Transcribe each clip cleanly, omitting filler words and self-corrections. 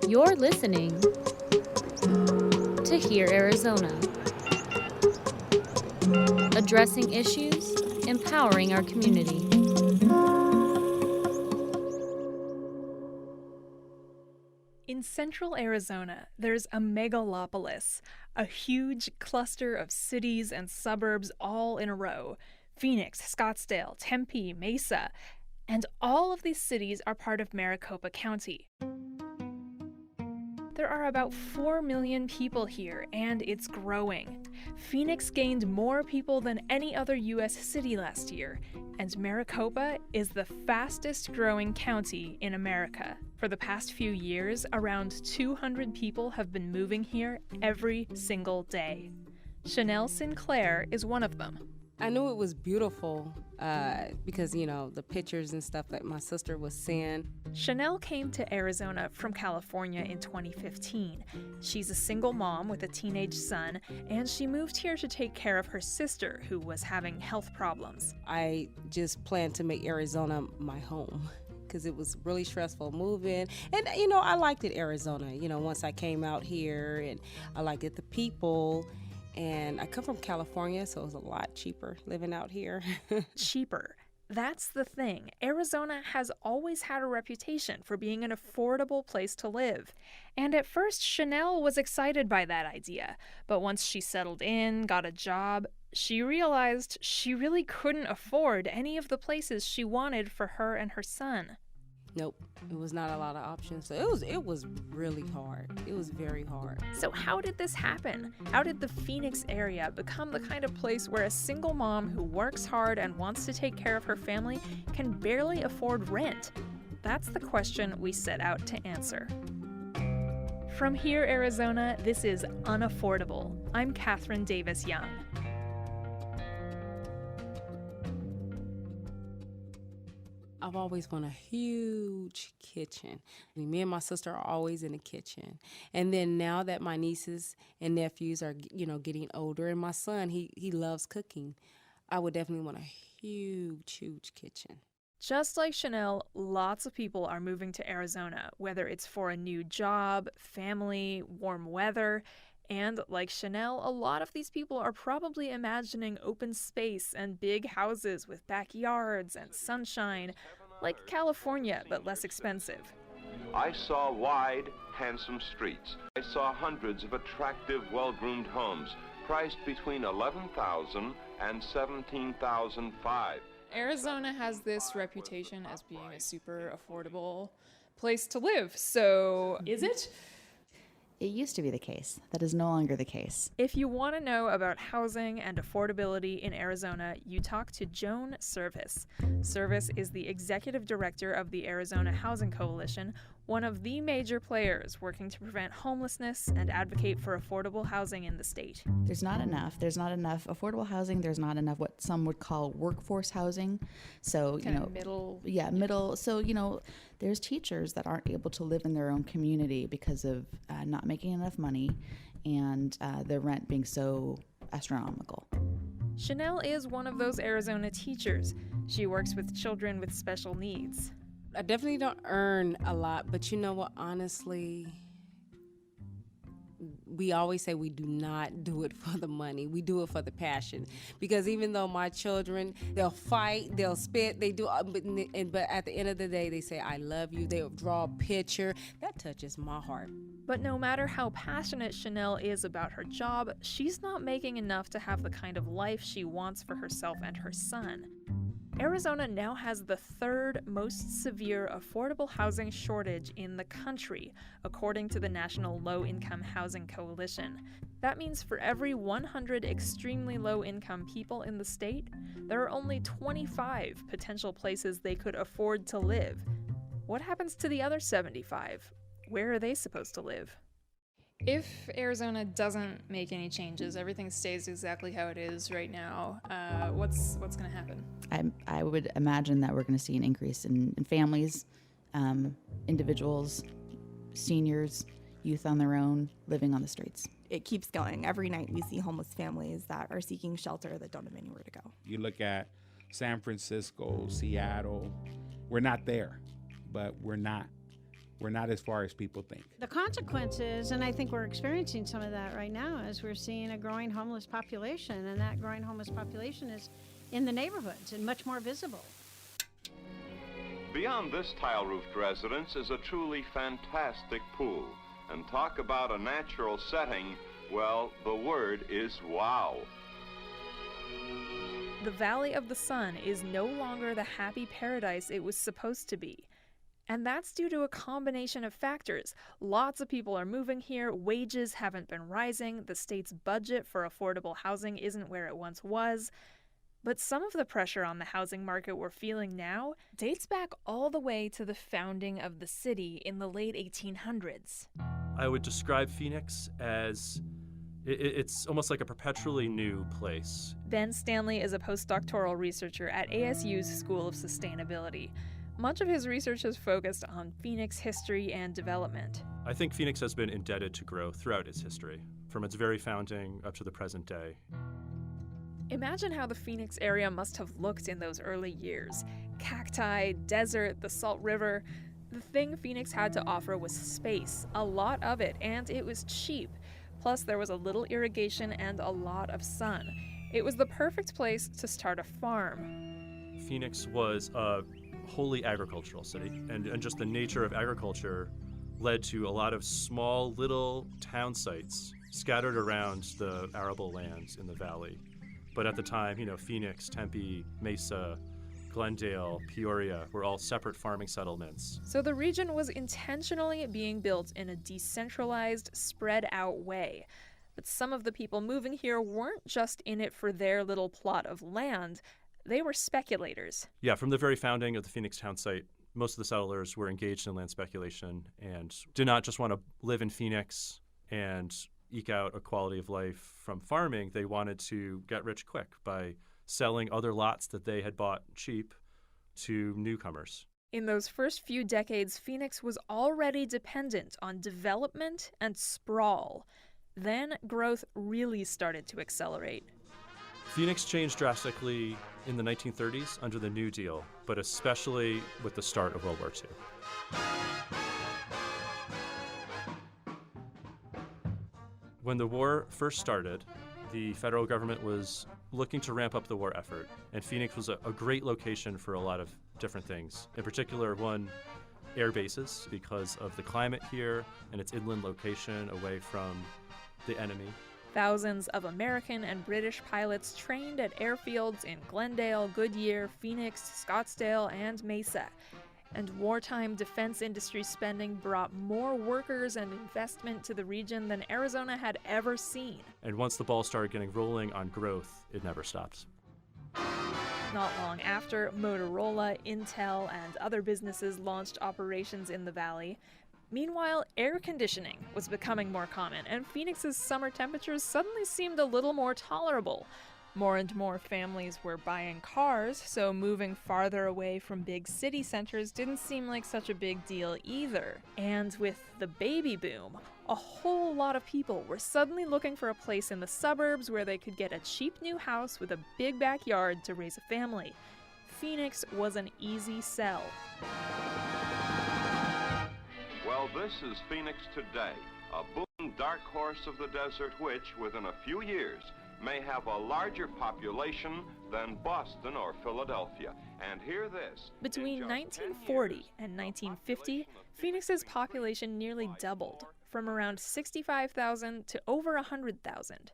You're listening to Hear Arizona, addressing issues, empowering our community. In central Arizona, there's a megalopolis, a huge cluster of cities and suburbs all in a row. Phoenix, Scottsdale, Tempe, Mesa, and all of these cities are part of Maricopa County. There are about 4 million people here, and it's growing. Phoenix gained more people than any other U.S. city last year, and Maricopa is the fastest growing county in America. For the past few years, around 200 people have been moving here every single day. Chanel Sinclair is one of them. I knew it was beautiful because, the pictures and stuff that my sister was seeing. Chanel came to Arizona from California in 2015. She's a single mom with a teenage son, and she moved here to take care of her sister, who was having health problems. I just planned to make Arizona my home because it was really stressful moving. And, I liked it, Arizona. Once I came out here, and I liked it, the people. And I come from California, so it was a lot cheaper living out here. Cheaper. That's the thing. Arizona has always had a reputation for being an affordable place to live. And at first, Chanel was excited by that idea. But once she settled in, got a job, she realized she really couldn't afford any of the places she wanted for her and her son. Nope, it was not a lot of options. So it was really hard. It was very hard. So how did this happen? How did the Phoenix area become the kind of place where a single mom who works hard and wants to take care of her family can barely afford rent? That's the question we set out to answer. From Here, Arizona, this is UnAffordable. I'm Katherine Davis-Young. I've always wanted a huge kitchen. Me and my sister are always in the kitchen. And then now that my nieces and nephews are, getting older, and my son, he loves cooking, I would definitely want a huge kitchen. Just like Chanel, lots of people are moving to Arizona, whether it's for a new job, family, warm weather. And like Chanel, a lot of these people are probably imagining open space and big houses with backyards and sunshine, like California, but less expensive. I saw wide, handsome streets. I saw hundreds of attractive, well-groomed homes, priced between $11,000 and $17,500. Arizona has this reputation as being a super affordable place to live, so is it? It used to be the case. That is no longer the case. If you want to know about housing and affordability in Arizona, you talk to Joan Service. Service is the executive director of the Arizona Housing Coalition, one of the major players working to prevent homelessness and advocate for affordable housing in the state. There's not enough. There's not enough affordable housing. There's not enough what some would call workforce housing. So, middle. Yeah, middle. So, there's teachers that aren't able to live in their own community because of not making enough money and the rent being so astronomical. Chanel is one of those Arizona teachers. She works with children with special needs. I definitely don't earn a lot, but you know what, honestly, we always say we do not do it for the money. We do it for the passion. Because even though my children, they'll fight, they'll spit, they do, but at the end of the day, they say, I love you. They'll draw a picture. That touches my heart. But no matter how passionate Chanel is about her job, she's not making enough to have the kind of life she wants for herself and her son. Arizona now has the third most severe affordable housing shortage in the country, according to the National Low-Income Housing Coalition. That means for every 100 extremely low-income people in the state, there are only 25 potential places they could afford to live. What happens to the other 75? Where are they supposed to live? If Arizona doesn't make any changes, everything stays exactly how it is right now, what's going to happen? I would imagine that we're going to see an increase in families, individuals, seniors, youth on their own, living on the streets. It keeps going. Every night we see homeless families that are seeking shelter that don't have anywhere to go. You look at San Francisco, Seattle, we're not there, but we're not We're not as far as people think. The consequences, and I think we're experiencing some of that right now, is we're seeing a growing homeless population, and that growing homeless population is in the neighborhoods and much more visible. Beyond this tile-roofed residence is a truly fantastic pool. And talk about a natural setting, well, the word is wow. The Valley of the Sun is no longer the happy paradise it was supposed to be. And that's due to a combination of factors. Lots of people are moving here, wages haven't been rising, the state's budget for affordable housing isn't where it once was. But some of the pressure on the housing market we're feeling now dates back all the way to the founding of the city in the late 1800s. I would describe Phoenix as it's almost like a perpetually new place. Ben Stanley is a postdoctoral researcher at ASU's School of Sustainability. Much of his research has focused on Phoenix history and development. I think Phoenix has been indebted to growth throughout its history, from its very founding up to the present day. Imagine how the Phoenix area must have looked in those early years. Cacti, desert, the Salt River. The thing Phoenix had to offer was space, a lot of it, and it was cheap. Plus, there was a little irrigation and a lot of sun. It was the perfect place to start a farm. Phoenix was a wholly agricultural city, and just the nature of agriculture led to a lot of small little town sites scattered around the arable lands in the valley. But at the time, Phoenix, Tempe, Mesa, Glendale, Peoria were all separate farming settlements. So the region was intentionally being built in a decentralized, spread out way. But some of the people moving here weren't just in it for their little plot of land. They were speculators. Yeah, from the very founding of the Phoenix town site, most of the settlers were engaged in land speculation and did not just want to live in Phoenix and eke out a quality of life from farming. They wanted to get rich quick by selling other lots that they had bought cheap to newcomers. In those first few decades, Phoenix was already dependent on development and sprawl. Then growth really started to accelerate. Phoenix changed drastically in the 1930s under the New Deal, but especially with the start of World War II. When the war first started, the federal government was looking to ramp up the war effort, and Phoenix was a great location for a lot of different things. In particular, one, air bases, because of the climate here and its inland location away from the enemy. Thousands of American and British pilots trained at airfields in Glendale, Goodyear, Phoenix, Scottsdale, and Mesa. And wartime defense industry spending brought more workers and investment to the region than Arizona had ever seen. And once the ball started getting rolling on growth, it never stopped. Not long after, Motorola, Intel, and other businesses launched operations in the valley. Meanwhile, air conditioning was becoming more common, and Phoenix's summer temperatures suddenly seemed a little more tolerable. More and more families were buying cars, so moving farther away from big city centers didn't seem like such a big deal either. And with the baby boom, a whole lot of people were suddenly looking for a place in the suburbs where they could get a cheap new house with a big backyard to raise a family. Phoenix was an easy sell. Well, this is Phoenix today, a booming dark horse of the desert which, within a few years, may have a larger population than Boston or Philadelphia. And hear this. Between 1940 and 1950, Phoenix's population nearly doubled, from around 65,000 to over 100,000.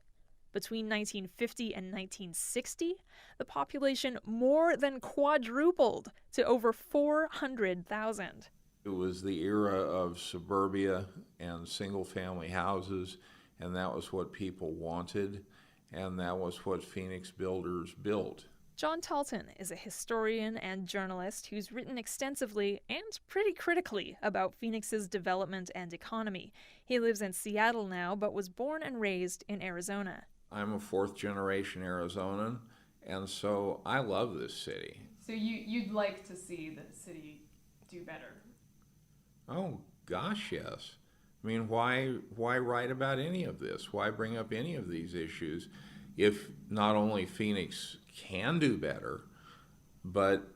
Between 1950 and 1960, the population more than quadrupled to over 400,000. It was the era of suburbia and single-family houses, and that was what people wanted. And that was what Phoenix builders built. John Talton is a historian and journalist who's written extensively and pretty critically about Phoenix's development and economy. He lives in Seattle now, but was born and raised in Arizona. I'm a fourth-generation Arizonan, and so I love this city. So you'd like to see the city do better? Oh, gosh, yes. I mean, why write about any of this? Why bring up any of these issues if not only Phoenix can do better, but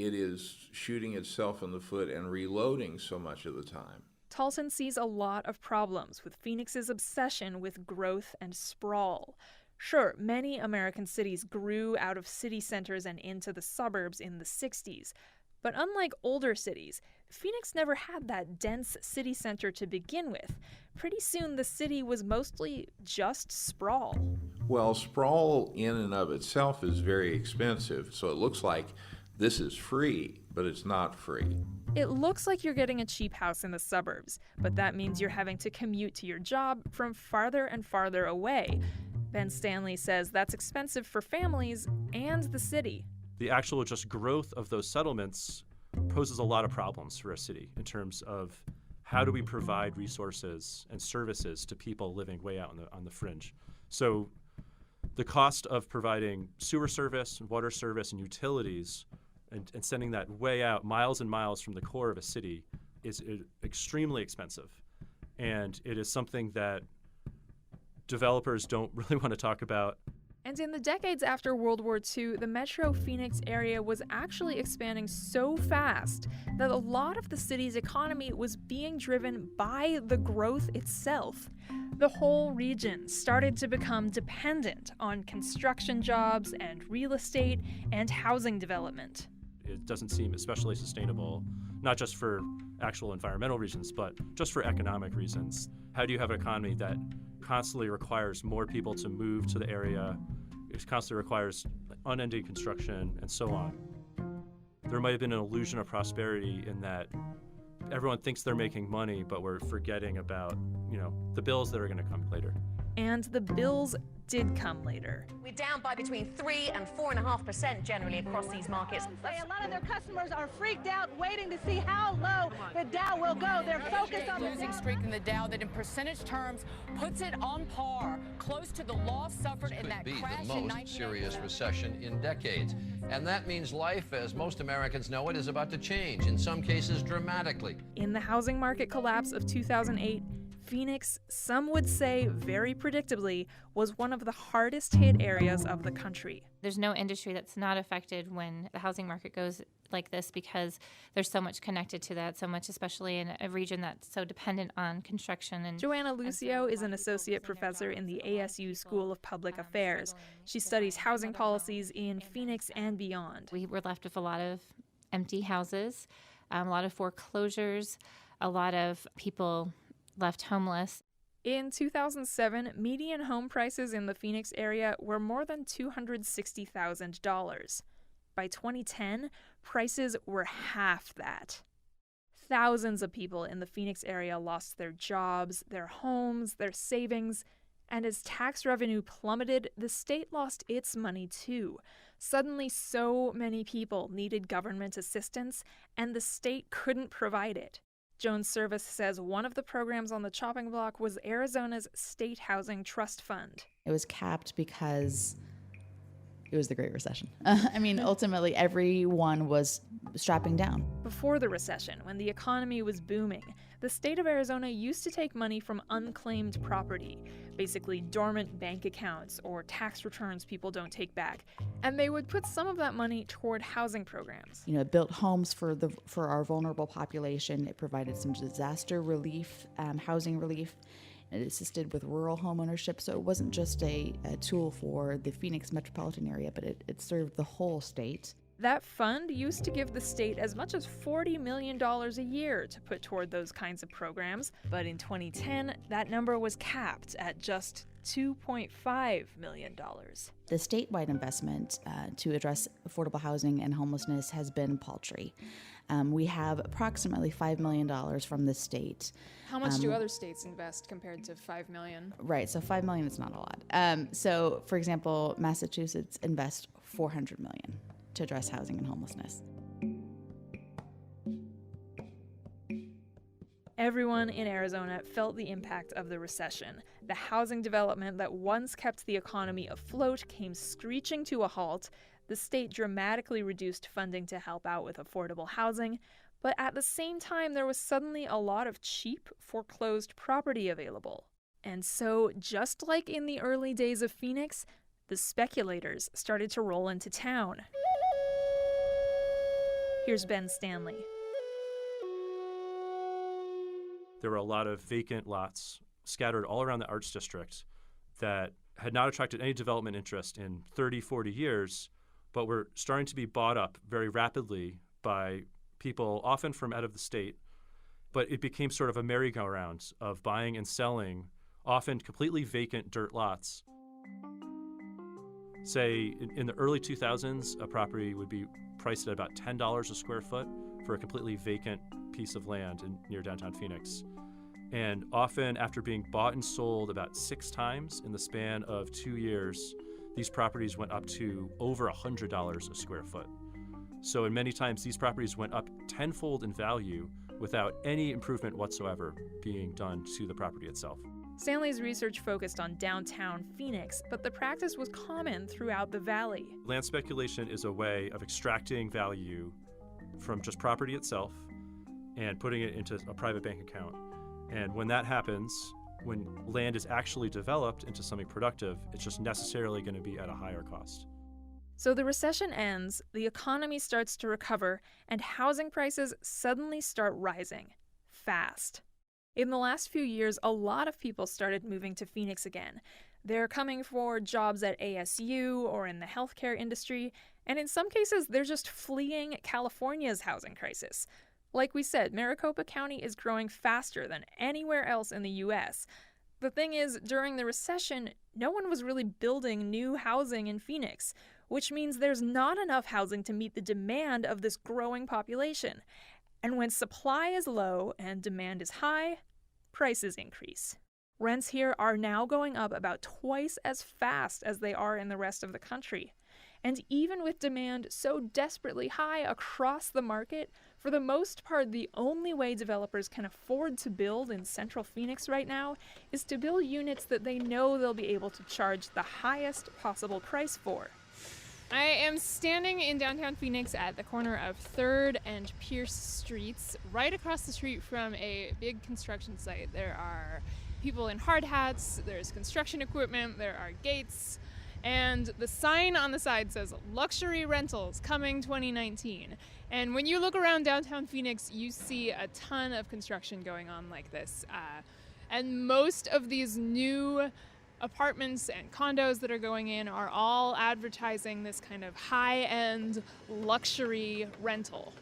it is shooting itself in the foot and reloading so much of the time. Tolson sees a lot of problems with Phoenix's obsession with growth and sprawl. Sure, many American cities grew out of city centers and into the suburbs in the 60s. But unlike older cities, Phoenix never had that dense city center to begin with. Pretty soon, the city was mostly just sprawl. Well, sprawl in and of itself is very expensive, so it looks like this is free, but it's not free. It looks like you're getting a cheap house in the suburbs, but that means you're having to commute to your job from farther and farther away. Ben Stanley says that's expensive for families and the city. The actual just growth of those settlements poses a lot of problems for a city in terms of how do we provide resources and services to people living way out on the fringe. So the cost of providing sewer service, water service, and utilities and sending that way out miles and miles from the core of a city is extremely expensive. And it is something that developers don't really want to talk about. And in the decades after World War II, the Metro Phoenix area was actually expanding so fast that a lot of the city's economy was being driven by the growth itself. The whole region started to become dependent on construction jobs and real estate and housing development. It doesn't seem especially sustainable, not just for actual environmental reasons, but just for economic reasons. How do you have an economy that constantly requires more people to move to the area? It constantly requires unending construction and so on. There might have been an illusion of prosperity in that everyone thinks they're making money, but we're forgetting about, the bills that are going to come later. And the bills did come later. We're down by between 3 and 4.5% generally across these markets. A lot of their customers are freaked out, waiting to see how low the Dow will go. They're focused on the losing streak in the Dow that in percentage terms puts it on par, close to the loss suffered in that crash in 1989. Could be the most serious recession in decades. And that means life, as most Americans know it, is about to change, in some cases dramatically. In the housing market collapse of 2008, Phoenix, some would say very predictably, was one of the hardest hit areas of the country. There's no industry that's not affected when the housing market goes like this because there's so much connected to that, so much especially in a region that's so dependent on construction. And Joanna Lucio is an associate professor in the ASU School of Public Affairs. She studies housing policies in Phoenix and beyond. We were left with a lot of empty houses, a lot of foreclosures, a lot of people left homeless. In 2007, median home prices in the Phoenix area were more than $260,000. By 2010, prices were half that. Thousands of people in the Phoenix area lost their jobs, their homes, their savings, and as tax revenue plummeted, the state lost its money too. Suddenly, so many people needed government assistance, and the state couldn't provide it. Joan Service says one of the programs on the chopping block was Arizona's State Housing Trust Fund. It was capped because it was the Great Recession. Ultimately, everyone was strapping down. Before the recession, when the economy was booming, the state of Arizona used to take money from unclaimed property, basically dormant bank accounts or tax returns people don't take back, and they would put some of that money toward housing programs. It built homes for our vulnerable population. It provided some disaster relief, housing relief. It assisted with rural homeownership, so it wasn't just a tool for the Phoenix metropolitan area, but it served the whole state. That fund used to give the state as much as $40 million a year to put toward those kinds of programs, but in 2010, that number was capped at just $2.5 million. The statewide investment to address affordable housing and homelessness has been paltry. We have approximately $5 million from the state. How much do other states invest compared to $5 million? Right, so $5 million is not a lot. So, for example, Massachusetts invests $400 million to address housing and homelessness. Everyone in Arizona felt the impact of the recession. The housing development that once kept the economy afloat came screeching to a halt. The state dramatically reduced funding to help out with affordable housing, but at the same time, there was suddenly a lot of cheap, foreclosed property available. And so, just like in the early days of Phoenix, the speculators started to roll into town. Here's Ben Stanley. There were a lot of vacant lots scattered all around the Arts District that had not attracted any development interest in 30, 40 years, but were starting to be bought up very rapidly by people, often from out of the state. But it became sort of a merry-go-round of buying and selling, often completely vacant dirt lots. Say, in the early 2000s, a property would be priced at about $10 a square foot for a completely vacant piece of land near downtown Phoenix. And often, after being bought and sold about 6 times in the span of 2 years, these properties went up to over $100 a square foot. So in many times, these properties went up tenfold in value without any improvement whatsoever being done to the property itself. Stanley's research focused on downtown Phoenix, but the practice was common throughout the valley. Land speculation is a way of extracting value from just property itself and putting it into a private bank account. And when that happens, when land is actually developed into something productive, it's just necessarily going to be at a higher cost. So the recession ends, the economy starts to recover, and housing prices suddenly start rising. Fast. In the last few years, a lot of people started moving to Phoenix again. They're coming for jobs at ASU or in the healthcare industry, and in some cases, they're just fleeing California's housing crisis. Like we said, Maricopa County is growing faster than anywhere else in the U.S. The thing is, during the recession, no one was really building new housing in Phoenix, which means there's not enough housing to meet the demand of this growing population. And when supply is low and demand is high, prices increase. Rents here are now going up about twice as fast as they are in the rest of the country. And even with demand so desperately high across the market, for the most part, the only way developers can afford to build in central Phoenix right now is to build units that they know they'll be able to charge the highest possible price for. I am standing in downtown Phoenix at the corner of 3rd and Pierce Streets, right across the street from a big construction site. There are people in hard hats, there's construction equipment, there are gates, and the sign on the side says Luxury Rentals Coming 2019. And when you look around downtown Phoenix, you see a ton of construction going on like this. And most of these new apartments and condos that are going in are all advertising this kind of high-end luxury rental.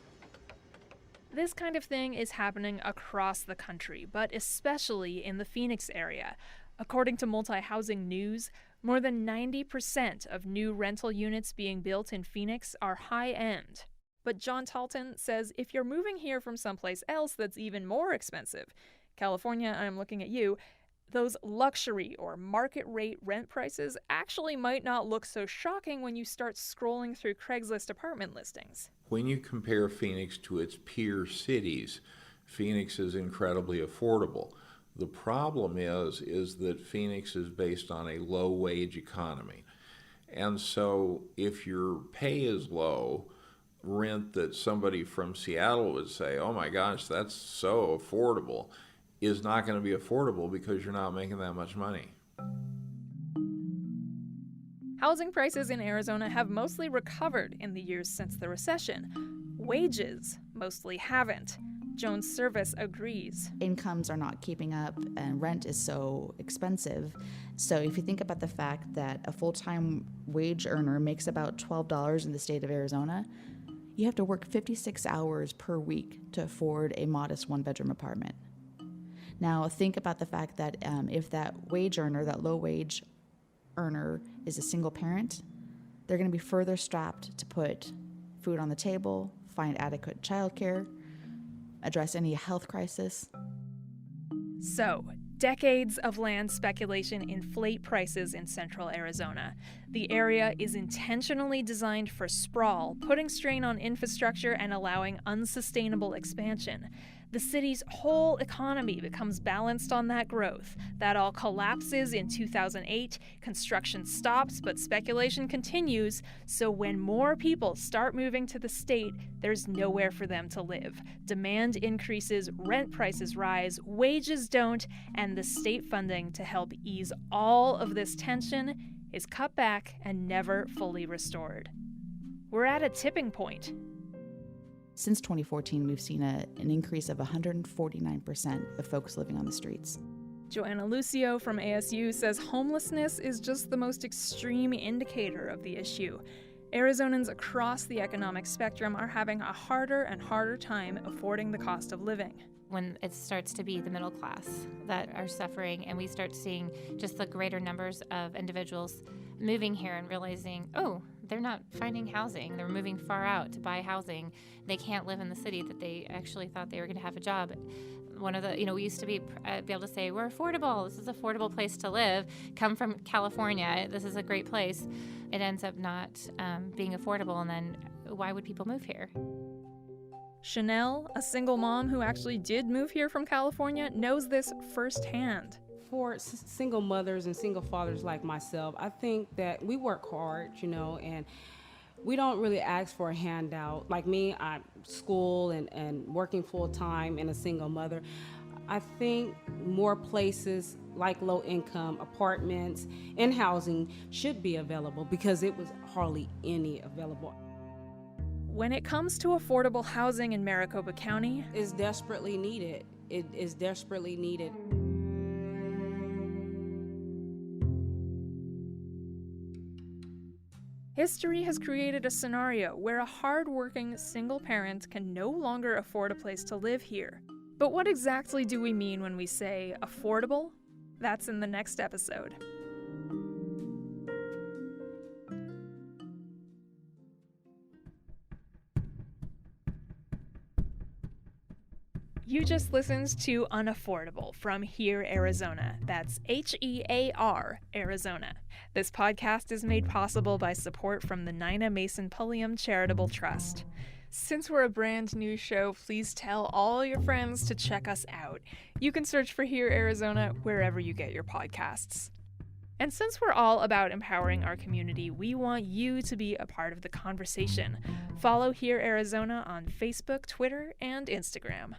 This kind of thing is happening across the country, but especially in the Phoenix area. According to Multi-Housing News, more than 90% of new rental units being built in Phoenix are high-end. But John Talton says if you're moving here from someplace else that's even more expensive, California, I'm looking at you, those luxury or market rate rent prices actually might not look so shocking when you start scrolling through Craigslist apartment listings. When you compare Phoenix to its peer cities, Phoenix is incredibly affordable. The problem is that Phoenix is based on a low-wage economy. And so if your pay is low, rent that somebody from Seattle would say, oh my gosh, that's so affordable, is not going to be affordable because you're not making that much money. Housing prices in Arizona have mostly recovered in the years since the recession. Wages mostly haven't. Jones Service agrees. Incomes are not keeping up and rent is so expensive. So if you think about the fact that a full-time wage earner makes about $12 in the state of Arizona, you have to work 56 hours per week to afford a modest one-bedroom apartment. Now, think about the fact that if that wage earner, that low-wage earner, is a single parent, they're going to be further strapped to put food on the table, find adequate childcare, address any health crisis. So, decades of land speculation inflate prices in central Arizona. The area is intentionally designed for sprawl, putting strain on infrastructure and allowing unsustainable expansion. The city's whole economy becomes balanced on that growth. That all collapses in 2008, construction stops, but speculation continues, so when more people start moving to the state, there's nowhere for them to live. Demand increases, rent prices rise, wages don't, and the state funding to help ease all of this tension is cut back and never fully restored. We're at a tipping point. Since 2014, we've seen an increase of 149% of folks living on the streets. Joanna Lucio from ASU says homelessness is just the most extreme indicator of the issue. Arizonans across the economic spectrum are having a harder and harder time affording the cost of living. When it starts to be the middle class that are suffering, and we start seeing just the greater numbers of individuals moving here and realizing, oh, they're not finding housing. They're moving far out to buy housing. They can't live in the city that they actually thought they were going to have a job. One of the, we used to be able to say, we're affordable. This is an affordable place to live. Come from California. This is a great place. It ends up not being affordable, and then why would people move here? Chanel, a single mom who actually did move here from California, knows this firsthand. For single mothers and single fathers like myself, I think that we work hard, and we don't really ask for a handout. Like me, I'm school and working full time and a single mother. I think more places like low income apartments and housing should be available because it was hardly any available. When it comes to affordable housing in Maricopa County, it's desperately needed. It is desperately needed. History has created a scenario where a hard-working single parent can no longer afford a place to live here. But what exactly do we mean when we say affordable? That's in the next episode. You just listened to Unaffordable from Here, Arizona. That's HEAR, Arizona. This podcast is made possible by support from the Nina Mason Pulliam Charitable Trust. Since we're a brand new show, please tell all your friends to check us out. You can search for Here, Arizona wherever you get your podcasts. And since we're all about empowering our community, we want you to be a part of the conversation. Follow Here, Arizona on Facebook, Twitter, and Instagram.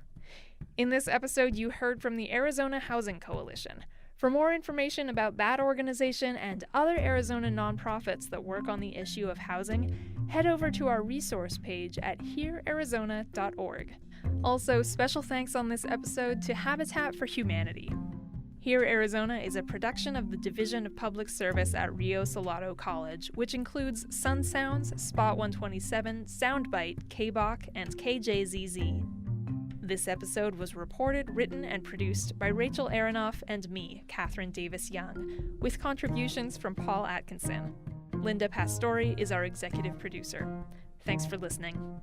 In this episode, you heard from the Arizona Housing Coalition. For more information about that organization and other Arizona nonprofits that work on the issue of housing, head over to our resource page at herearizona.org. Also, special thanks on this episode to Habitat for Humanity. Here, Arizona is a production of the Division of Public Service at Rio Salado College, which includes Sun Sounds, Spot 127, Soundbite, KBOC, and KJZZ. This episode was reported, written, and produced by Rachel Aronoff and me, Katherine Davis-Young, with contributions from Paul Atkinson. Linda Pastori is our executive producer. Thanks for listening.